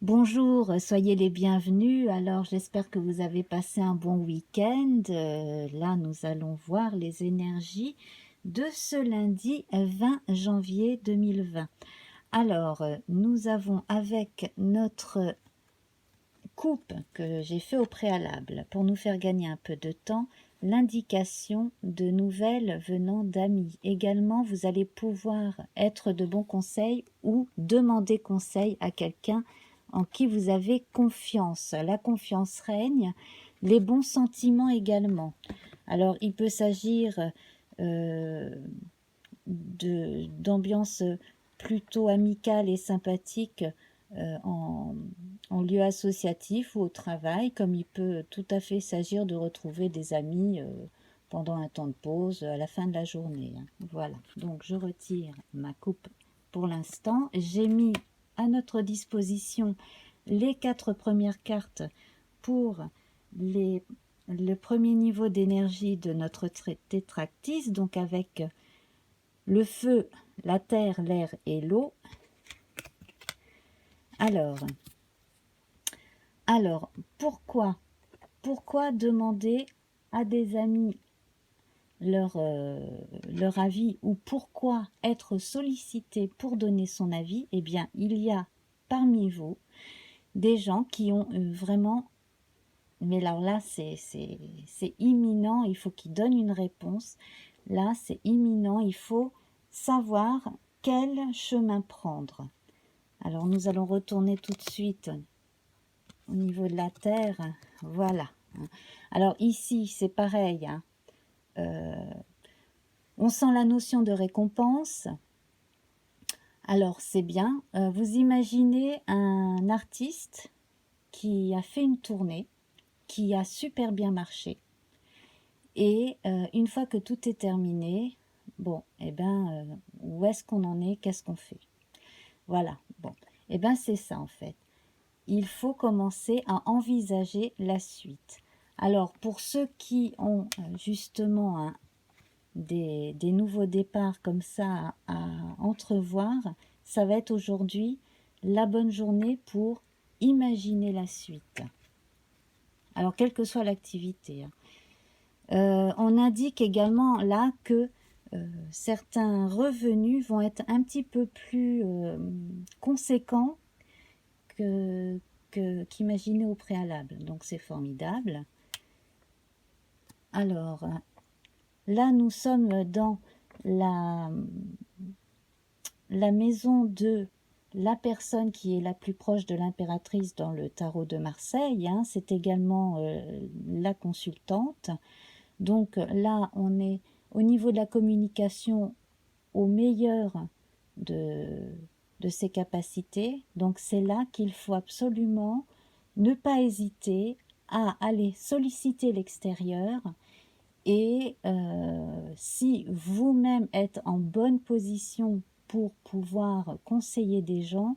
Bonjour, soyez les bienvenus. Alors, j'espère que vous avez passé un bon week-end. Là, nous allons voir les énergies de ce lundi 20 janvier 2020. Alors, nous avons avec notre coupe que j'ai fait au préalable pour nous faire gagner un peu de temps, l'indication de nouvelles venant d'amis. Également, vous allez pouvoir être de bons conseils ou demander conseil à quelqu'un en qui vous avez confiance. La confiance règne, les bons sentiments également. Alors, il peut s'agir d'ambiance plutôt amicale et sympathique en lieu associatif ou au travail, comme il peut tout à fait s'agir de retrouver des amis pendant un temps de pause à la fin de la journée. Voilà, donc je retire ma coupe pour l'instant. J'ai mis à notre disposition les 4 premières cartes pour le premier niveau d'énergie de notre tétractys, donc avec le feu, la terre, l'air et l'eau. Alors, pourquoi demander à des amis leur avis, ou pourquoi être sollicité pour donner son avis? Eh bien, il y a parmi vous des gens qui ont vraiment, mais alors là, c'est imminent, il faut qu'ils donnent une réponse. Là, c'est imminent, il faut savoir quel chemin prendre. Alors, nous allons retourner tout de suite au niveau de la terre. Voilà. Alors ici, c'est pareil. On sent la notion de récompense. Alors, c'est bien. Vous imaginez un artiste qui a fait une tournée, qui a super bien marché. Et une fois que tout est terminé, bon, eh ben, où est-ce qu'on en est? Qu'est-ce qu'on fait? Voilà, bon, eh ben, c'est ça en fait. Il faut commencer à envisager la suite. Alors, pour ceux qui ont justement des nouveaux départs comme ça à entrevoir, ça va être aujourd'hui la bonne journée pour imaginer la suite. Alors, quelle que soit l'activité. On indique également là que certains revenus vont être un petit peu plus conséquents qu'imaginé au préalable. Donc c'est formidable. Alors, là nous sommes dans la maison de la personne qui est la plus proche de l'impératrice dans le tarot de Marseille. C'est également la consultante. Donc là, on est au niveau de la communication au meilleur de ses capacités. Donc c'est là qu'il faut absolument ne pas hésiter à aller solliciter l'extérieur. Et si vous-même êtes en bonne position pour pouvoir conseiller des gens,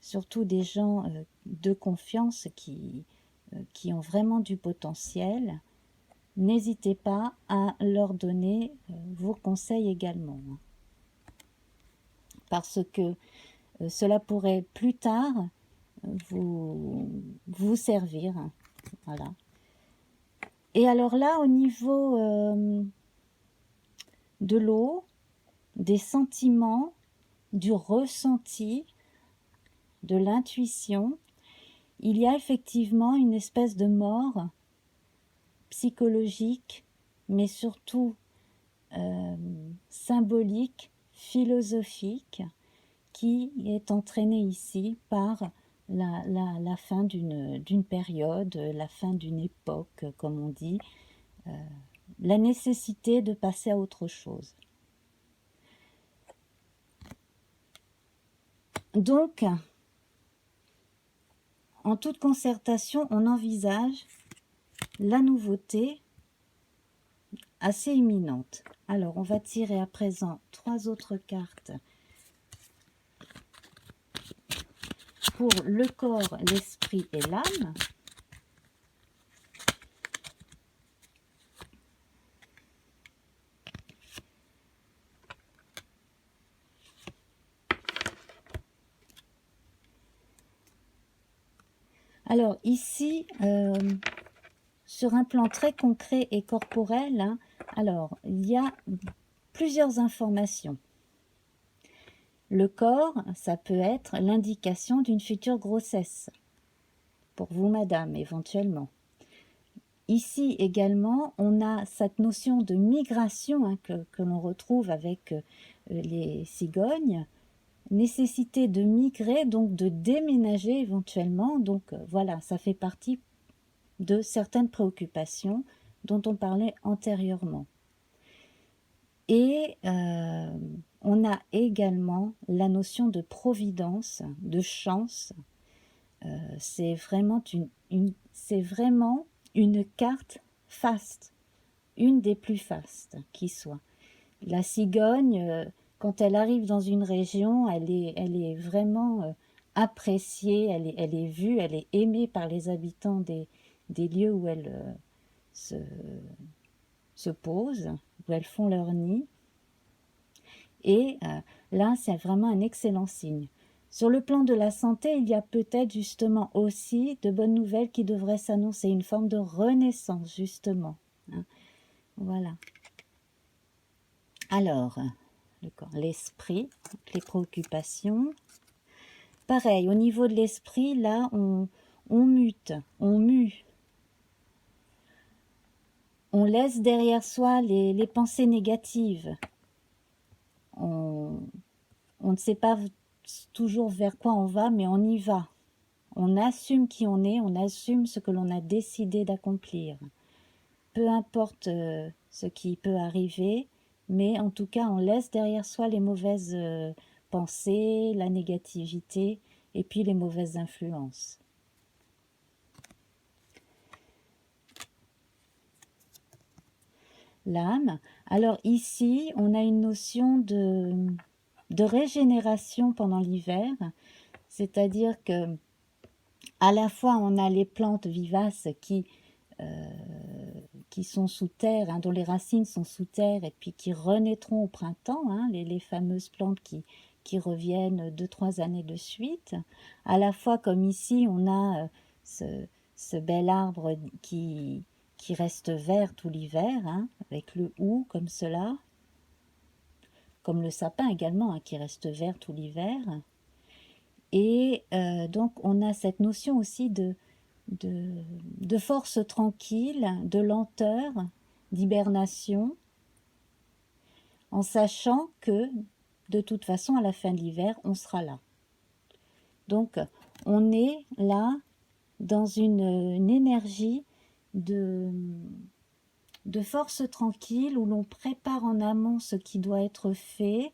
surtout des gens de confiance qui ont vraiment du potentiel, n'hésitez pas à leur donner vos conseils également. Parce que cela pourrait plus tard vous servir. Voilà. Et alors là, au niveau de l'eau, des sentiments, du ressenti, de l'intuition, il y a effectivement une espèce de mort psychologique, mais surtout symbolique, philosophique, qui est entraînée ici par la fin d'une période, la fin d'une époque, comme on dit, la nécessité de passer à autre chose. Donc, en toute concertation, on envisage la nouveauté assez imminente. Alors, on va tirer à présent 3 autres cartes pour le corps, l'esprit et l'âme. Alors ici, sur un plan très concret et corporel, hein, alors il y a plusieurs informations. Le corps, ça peut être l'indication d'une future grossesse, pour vous madame, éventuellement. Ici également, on a cette notion de migration hein, que l'on retrouve avec les cigognes, nécessité de migrer, donc de déménager éventuellement. Donc voilà, ça fait partie de certaines préoccupations dont on parlait antérieurement. Et on a également la notion de providence, de chance. C'est vraiment une carte faste, une des plus fastes qui soit. La cigogne, quand elle arrive dans une région, elle est vraiment appréciée, elle est vue, elle est aimée par les habitants des lieux où elles se posent, où elles font leur nid. Et là, c'est vraiment un excellent signe. Sur le plan de la santé, il y a peut-être justement aussi de bonnes nouvelles qui devraient s'annoncer, une forme de renaissance justement. Hein. Voilà. Alors, l'esprit, les préoccupations. Pareil, au niveau de l'esprit, là, on mute, on mue. On laisse derrière soi les pensées négatives. On ne sait pas toujours vers quoi on va, mais on y va. On assume qui on est, on assume ce que l'on a décidé d'accomplir. Peu importe ce qui peut arriver, mais en tout cas, on laisse derrière soi les mauvaises pensées, la négativité et puis les mauvaises influences. L'âme. Alors ici, on a une notion de régénération pendant l'hiver, c'est-à-dire que à la fois on a les plantes vivaces qui sont sous terre, hein, dont les racines sont sous terre et puis qui renaîtront au printemps, hein, les fameuses plantes qui reviennent 2-3 années de suite. À la fois comme ici on a ce bel arbre qui reste vert tout l'hiver, hein, avec le hou comme cela, comme le sapin également hein, qui reste vert tout l'hiver. Et donc on a cette notion aussi de force tranquille, de lenteur, d'hibernation, en sachant que de toute façon à la fin de l'hiver on sera là. Donc on est là dans une énergie de force tranquille où l'on prépare en amont ce qui doit être fait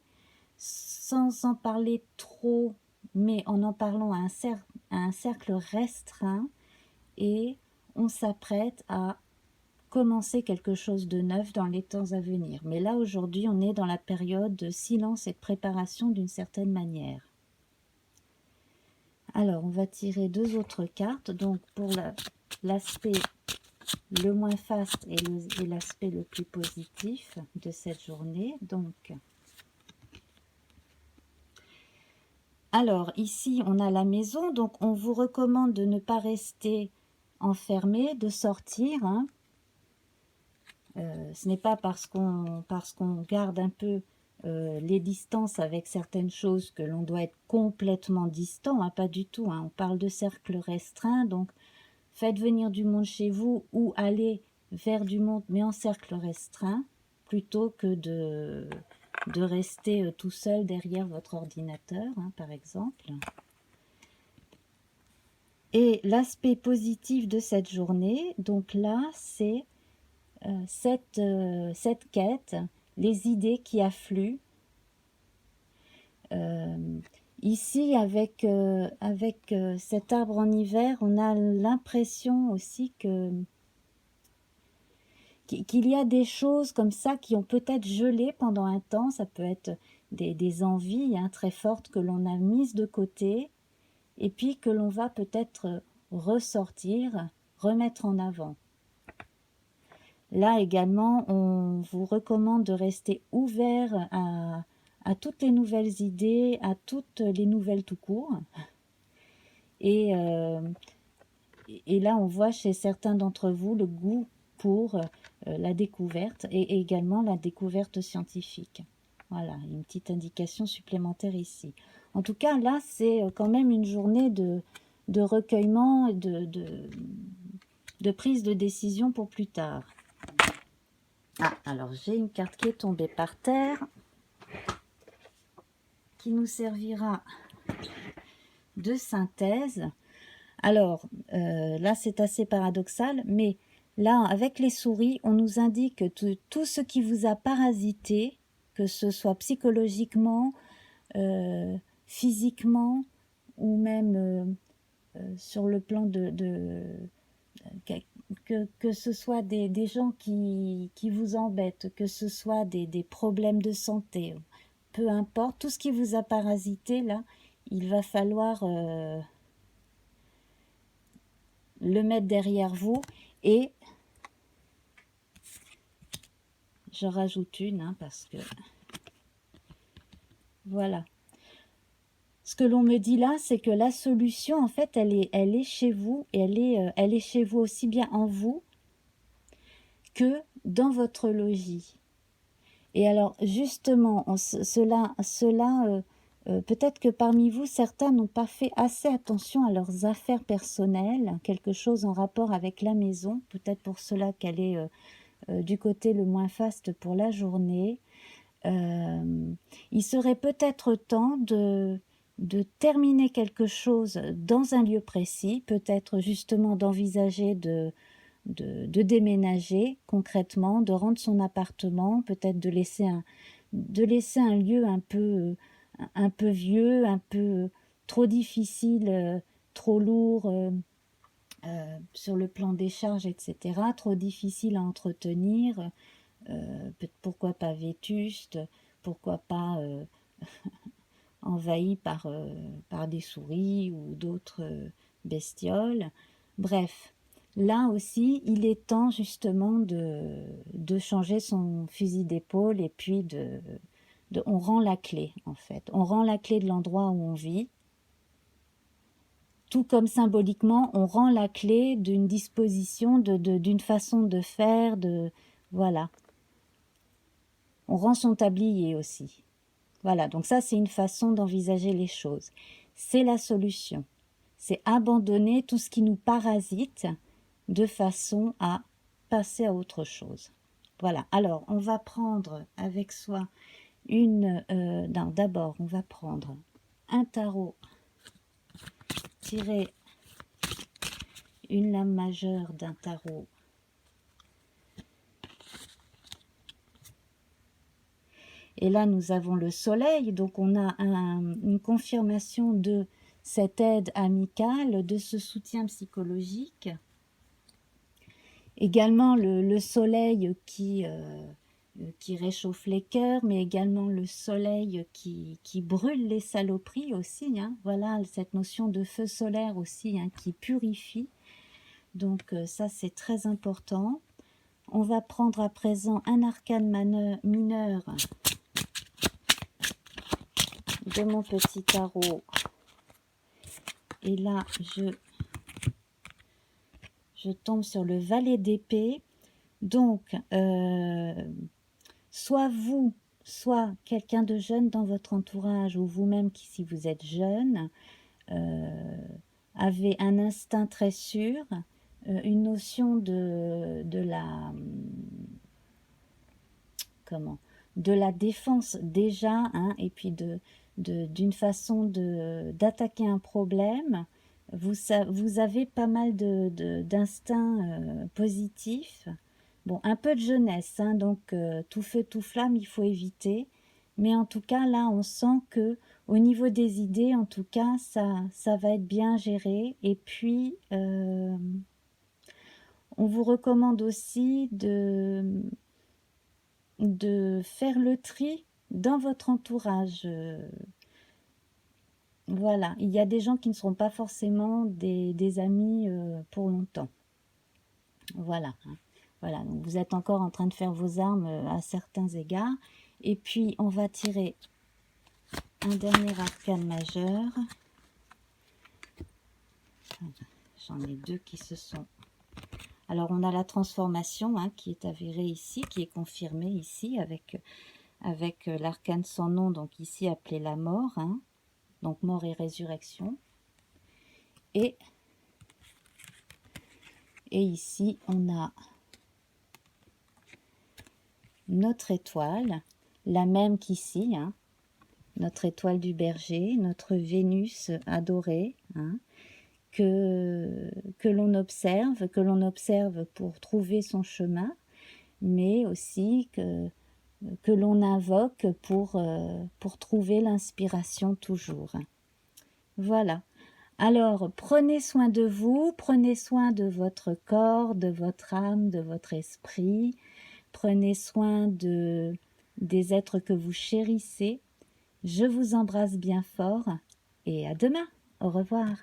sans en parler trop, mais en parlant à un cercle restreint, et on s'apprête à commencer quelque chose de neuf dans les temps à venir. Mais là, aujourd'hui, on est dans la période de silence et de préparation d'une certaine manière. Alors, on va tirer 2 autres cartes. Donc, pour l'aspect le moins faste et l'aspect le plus positif de cette journée. Donc, alors, ici, on a la maison. Donc, on vous recommande de ne pas rester enfermé, de sortir. Hein. Ce n'est pas parce qu'on garde un peu les distances avec certaines choses que l'on doit être complètement distant, hein, pas du tout. Hein. On parle de cercle restreint, donc faites venir du monde chez vous ou allez vers du monde, mais en cercle restreint, plutôt que de rester tout seul derrière votre ordinateur, hein, par exemple. Et l'aspect positif de cette journée, donc là, c'est cette quête, les idées qui affluent. Ici, avec cet arbre en hiver, on a l'impression aussi qu'il y a des choses comme ça qui ont peut-être gelé pendant un temps. Ça peut être des envies hein, très fortes que l'on a mises de côté et puis que l'on va peut-être ressortir, remettre en avant. Là également, on vous recommande de rester ouvert à toutes les nouvelles idées, à toutes les nouvelles tout court. Et et là, on voit chez certains d'entre vous le goût pour la découverte et également la découverte scientifique. Voilà, une petite indication supplémentaire ici. En tout cas, là, c'est quand même une journée de recueillement et de prise de décision pour plus tard. Ah, alors j'ai une carte qui est tombée par terre, qui nous servira de synthèse. Alors, là, c'est assez paradoxal, mais là, avec les souris, on nous indique que tout ce qui vous a parasité, que ce soit psychologiquement, physiquement, ou même sur le plan que ce soit des gens qui vous embêtent, que ce soit des problèmes de santé, peu importe, tout ce qui vous a parasité, là, il va falloir le mettre derrière vous. Et je rajoute une, parce que voilà. Ce que l'on me dit là, c'est que la solution, en fait, elle est chez vous, et elle est chez vous aussi bien en vous que dans votre logis. Et alors, justement, peut-être que parmi vous, certains n'ont pas fait assez attention à leurs affaires personnelles, quelque chose en rapport avec la maison, peut-être pour cela qu'elle est du côté le moins faste pour la journée. Il serait peut-être temps de terminer quelque chose dans un lieu précis, peut-être justement d'envisager de déménager concrètement, de rendre son appartement, peut-être de laisser un lieu un peu vieux, un peu trop difficile, trop lourd sur le plan des charges, etc., trop difficile à entretenir, pourquoi pas vétuste, pourquoi pas envahi par des souris ou d'autres bestioles. Bref, là aussi, il est temps justement de changer son fusil d'épaule, et puis on rend la clé, en fait. On rend la clé de l'endroit où on vit. Tout comme symboliquement, on rend la clé d'une disposition, d'une façon de faire, voilà. On rend son tablier aussi. Voilà, donc ça, c'est une façon d'envisager les choses. C'est la solution. C'est abandonner tout ce qui nous parasite de façon à passer à autre chose. Voilà, alors on va prendre avec soi d'abord, on va prendre un tarot, tirer une lame majeure d'un tarot. Et là, nous avons le soleil, donc on a une confirmation de cette aide amicale, de ce soutien psychologique. Également le soleil qui réchauffe les cœurs, mais également le soleil qui brûle les saloperies aussi. Voilà, cette notion de feu solaire aussi, qui purifie. Donc ça, c'est très important. On va prendre à présent un arcane mineur de mon petit tarot. Et là, je tombe sur le valet d'épée. Donc, soit vous, soit quelqu'un de jeune dans votre entourage, ou vous-même, si vous êtes jeune, avez un instinct très sûr, une notion de la défense déjà, et puis d'une façon d'attaquer un problème. Vous avez pas mal d'instincts positifs. Bon, un peu de jeunesse, donc tout feu, tout flamme, il faut éviter. Mais en tout cas, là, on sent que au niveau des idées, en tout cas, ça va être bien géré. Et puis, on vous recommande aussi de faire le tri dans votre entourage. Voilà, il y a des gens qui ne seront pas forcément des amis pour longtemps. Voilà, voilà, donc vous êtes encore en train de faire vos armes à certains égards. Et puis, on va tirer un dernier arcane majeur. j'en ai deux qui se sont... Alors, on a la transformation hein, qui est avérée ici, qui est confirmée ici avec l'arcane sans nom, donc ici appelé la mort, hein, donc mort et résurrection. Et ici, on a notre étoile, la même qu'ici, hein, notre étoile du berger, notre Vénus adorée, hein, que l'on observe pour trouver son chemin, mais aussi que l'on invoque pour trouver l'inspiration toujours. Voilà. Alors, prenez soin de vous, prenez soin de votre corps, de votre âme, de votre esprit, prenez soin des êtres que vous chérissez. Je vous embrasse bien fort et à demain. Au revoir.